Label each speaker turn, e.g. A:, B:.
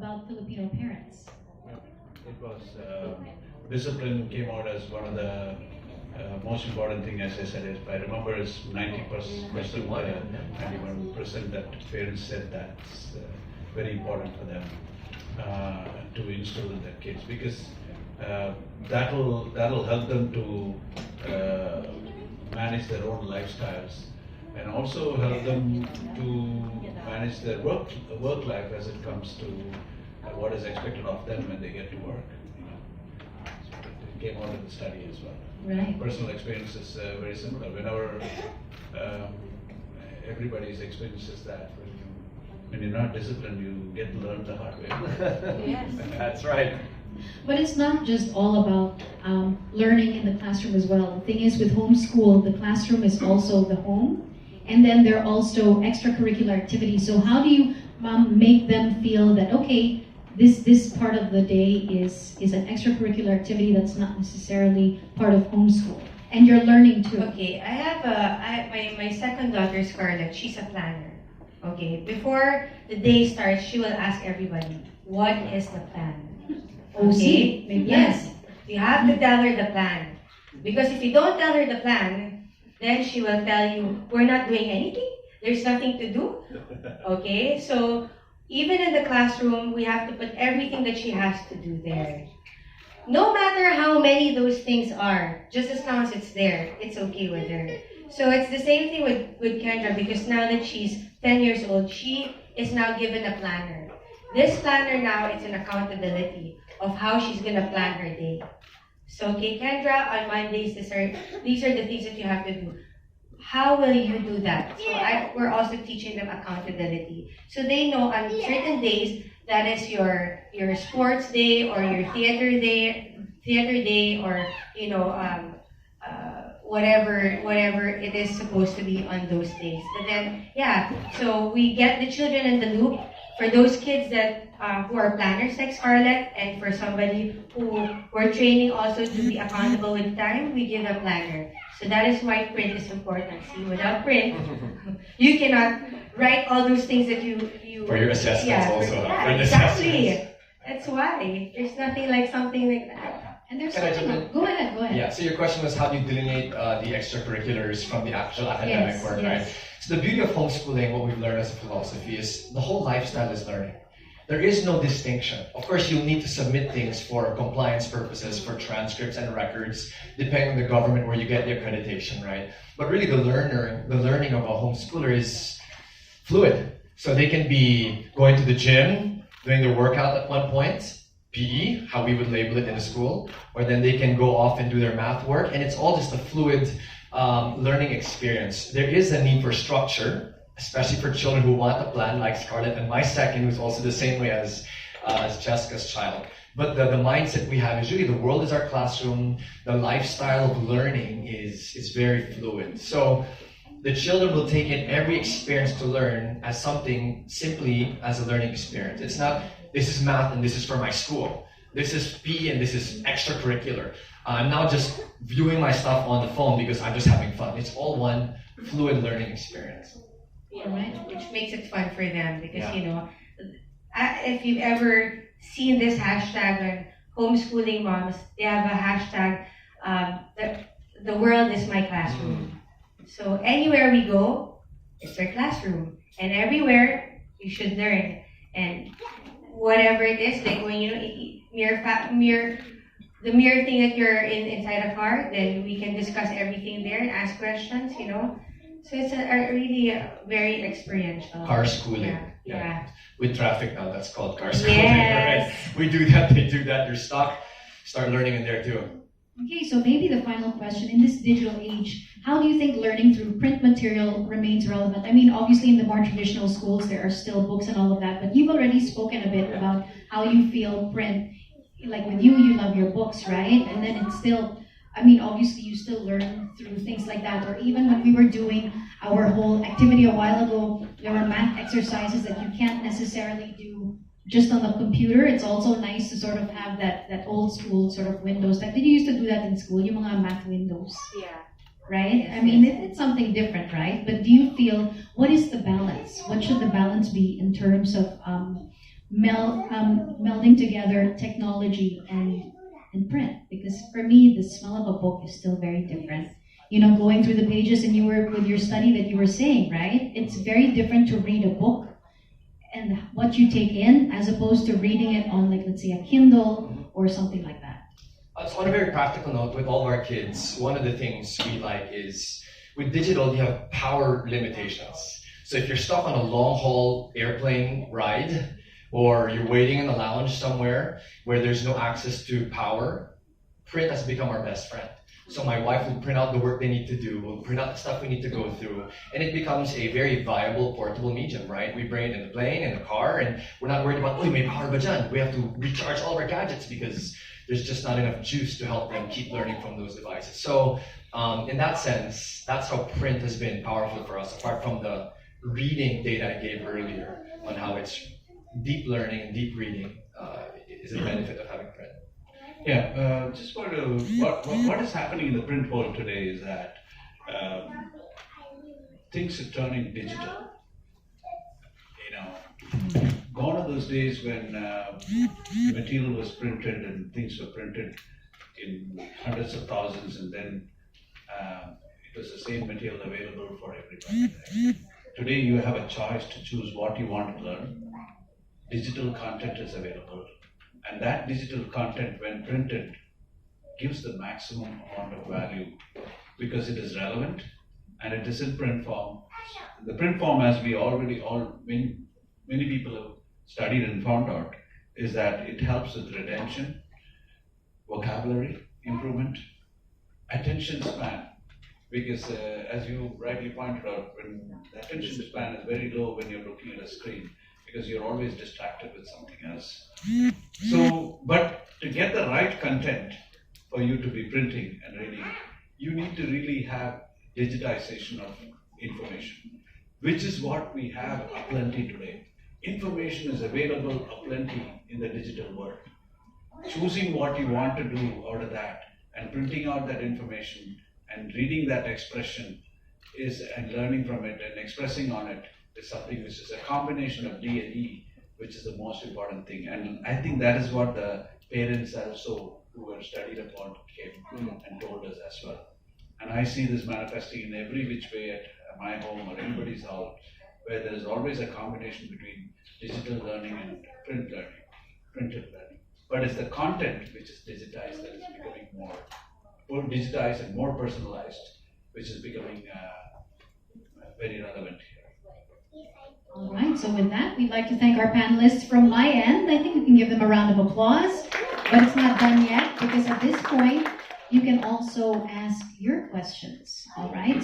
A: about Filipino parents?
B: It was discipline came out as one of the most important thing. As I said, is I remember it's 90%, 91% that parents said that's very important for them to instill in their kids, because that'll help them to manage their own lifestyles, and also help them to manage their work life as it comes to what is expected of them when they get to work. So it came out of the study as well.
A: Right.
B: Personal experience is very similar. Whenever everybody's experience is that when you're not disciplined, you get to learn the hard way.
C: Yes.
D: That's right.
A: But it's not just all about learning in the classroom as well. The thing is, with homeschool, the classroom is also the home, and then there are also extracurricular activities. So how do you make them feel that, okay, this part of the day is an extracurricular activity that's not necessarily part of homeschool, and you're learning too?
C: Okay, I have my second daughter, Scarlett. She's a planner. Okay, before the day starts, she will ask everybody, "What is the plan?"
A: Okay.
C: Yes, you have to tell her the plan, because if you don't tell her the plan, then she will tell you, "We're not doing anything. There's nothing to do." Okay, so even in the classroom, we have to put everything that she has to do there. No matter how many those things are, just as long as it's there, it's okay with her. So it's the same thing with Kendra, because now that she's 10 years old, she is now given a planner. This planner now is an accountability of how she's going to plan her day. So, okay, Kendra, on Mondays, these are the things that you have to do. How will you do that? So we're also teaching them accountability. So they know on certain days, that is your sports day or your theater day, or whatever it is supposed to be on those days. But then, so we get the children in the loop. For those kids that who are planners like Scarlett, and for somebody who we're training also to be accountable with time, we give a planner. So that is why print is important. See, without print, you cannot write all those things that you
D: for your assessments also.
C: Exactly. That's why there's nothing like something like that.
A: And there's
D: Can I
A: something.
D: jump in?
A: Go ahead.
D: Yeah, so your question was how do you delineate the extracurriculars from the actual academic work, right? So the beauty of homeschooling, what we've learned as a philosophy, is the whole lifestyle is learning. There is no distinction. Of course, you'll need to submit things for compliance purposes, for transcripts and records, depending on the government where you get the accreditation, right? But really the learning of a homeschooler is fluid. So they can be going to the gym, doing their workout at one point, PE, how we would label it in the school, or then they can go off and do their math work, and it's all just a fluid learning experience. There is a need for structure, especially for children who want a plan, like Scarlett and my second, who's also the same way as Cheska's child. But the mindset we have is really the world is our classroom. The lifestyle of learning is very fluid. So the children will take in every experience to learn as something simply as a learning experience. It's not, this is math and this is for my school. This is PE and this is extracurricular. I'm not just viewing my stuff on the phone because I'm just having fun. It's all one fluid learning experience.
C: Yeah, right. Which makes it fun for them, because if you've ever seen this hashtag on homeschooling moms, they have a hashtag, the world is my classroom. So anywhere we go, it's our classroom, and everywhere you should learn. And whatever it is, like when the mere thing that you're inside a car, then we can discuss everything there and ask questions, So it's really very experiential.
D: Car schooling.
C: Yeah.
D: With traffic now, that's called car schooling.
C: Yes.
D: Right? We do that, they do that. You're stuck. Start learning in there too.
A: Okay, so maybe the final question, in this digital age, how do you think learning through print material remains relevant? I mean, obviously in the more traditional schools, there are still books and all of that, but you've already spoken a bit about how you feel print, like with you love your books, right? And then it's still, I mean, obviously you still learn through things like that, or even when we were doing our whole activity a while ago, there were math exercises that you can't necessarily do just on the computer. It's also nice to sort of have that old school sort of windows. Did you used to do that in school? Yung mga math windows.
C: Yeah.
A: Right? I mean, it's something different, right? But do you feel, what is the balance? What should the balance be in terms of melding together technology and print? Because for me, the smell of a book is still very different. You know, going through the pages, and you were with your study that you were saying, right? It's very different to read a book and what you take in as opposed to reading it on, like, let's say, a Kindle or something like that.
D: So on a very practical note, with all of our kids, one of the things we like is with digital, you have power limitations. So if you're stuck on a long-haul airplane ride, or you're waiting in a lounge somewhere where there's no access to power, print has become our best friend. So my wife will print out the work they need to do, we'll print out the stuff we need to go through, and it becomes a very viable portable medium, right? We bring it in the plane, in the car, and we're not worried about, oh, may power ba dyan? We have to recharge all of our gadgets because there's just not enough juice to help them keep learning from those devices. So in that sense, that's how print has been powerful for us, apart from the reading data I gave earlier on how it's deep learning and deep reading is a benefit of having print.
B: Yeah, just want to, what is happening in the print world today is that things are turning digital. You know, gone are those days when material was printed and things were printed in hundreds of thousands, and then it was the same material available for everybody. Right? Today you have a choice to choose what you want to learn. Digital content is available, and that digital content, when printed, gives the maximum amount of value because it is relevant and it is in print form. The print form, as we already many people have studied and found out, is that it helps with retention, vocabulary improvement, attention span. Because as you rightly pointed out, when the attention span is very low when you're looking at a screen, because you're always distracted with something else. So, but to get the right content for you to be printing and reading, you need to really have digitization of information, which is what we have aplenty today. Information is available aplenty in the digital world. Choosing what you want to do out of that and printing out that information and reading that expression and learning from it and expressing on it is something which is a combination of D and E, which is the most important thing. And I think that is what the parents also who were studied upon came and told us as well. And I see this manifesting in every which way at my home or anybody's house, where there is always a combination between digital learning and printed learning. But it's the content which is digitized that is becoming more digitized and more personalized, which is becoming very relevant here.
A: All right, so with that, we'd like to thank our panelists. From my end, I think we can give them a round of applause, but it's not done yet, because at this point, you can also ask your questions, all right?